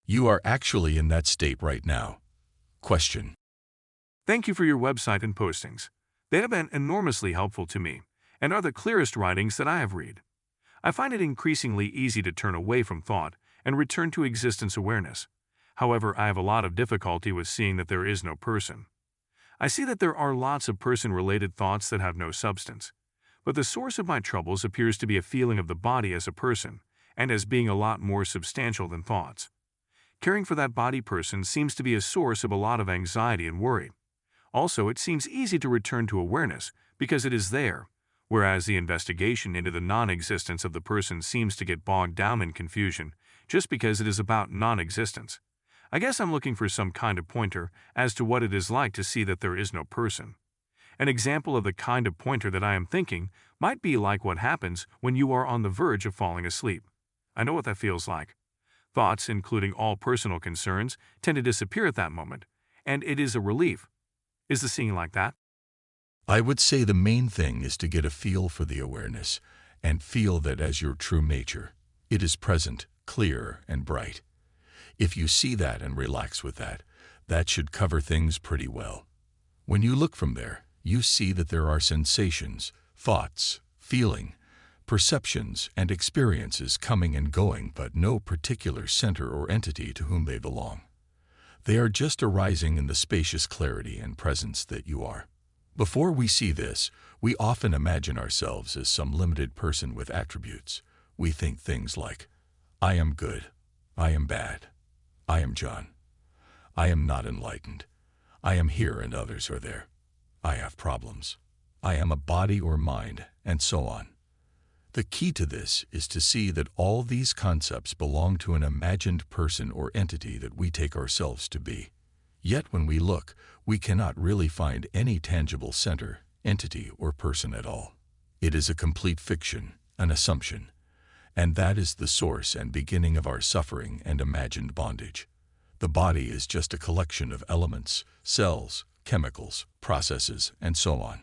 You are actually in that state right now. Question. Thank you for your website and postings. They have been enormously helpful to me and are the clearest writings that I have read. I find it increasingly easy to turn away from thought and return to existence awareness. However, I have a lot of difficulty with seeing that there is no person. I see that there are lots of person-related thoughts that have no substance. But the source of my troubles appears to be a feeling of the body as a person and as being a lot more substantial than thoughts. Caring for that body person seems to be a source of a lot of anxiety and worry. Also, it seems easy to return to awareness because it is there, whereas the investigation into the non-existence of the person seems to get bogged down in confusion just because it is about non-existence. I guess I'm looking for some kind of pointer as to what it is like to see that there is no person. An example of the kind of pointer that I am thinking might be like what happens when you are on the verge of falling asleep. I know what that feels like. Thoughts, including all personal concerns, tend to disappear at that moment, and it is a relief. Is the scene like that? I would say the main thing is to get a feel for the awareness and feel that as your true nature. It is present, clear, and bright. If you see that and relax with that, that should cover things pretty well. When you look from there, you see that there are sensations, thoughts, feeling, perceptions, and experiences coming and going, but no particular center or entity to whom they belong. They are just arising in the spacious clarity and presence that you are. Before we see this, we often imagine ourselves as some limited person with attributes. We think things like, I am good, I am bad, I am John, I am not enlightened, I am here and others are there, I have problems, I am a body or mind, and so on. The key to this is to see that all these concepts belong to an imagined person or entity that we take ourselves to be. Yet when we look, we cannot really find any tangible center, entity, or person at all. It is a complete fiction, an assumption, and that is the source and beginning of our suffering and imagined bondage. The body is just a collection of elements, cells, chemicals, processes, and so on.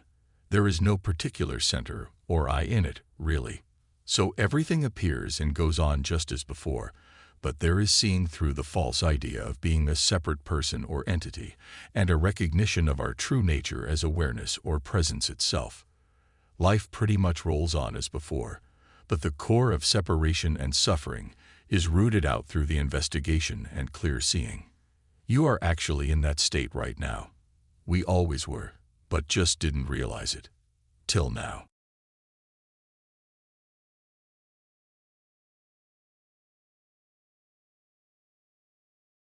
There is no particular center or I in it, really. So everything appears and goes on just as before, but there is seeing through the false idea of being a separate person or entity, and a recognition of our true nature as awareness or presence itself. Life pretty much rolls on as before, but the core of separation and suffering is rooted out through the investigation and clear seeing. You are actually in that state right now. We always were, but just didn't realize it. Till now.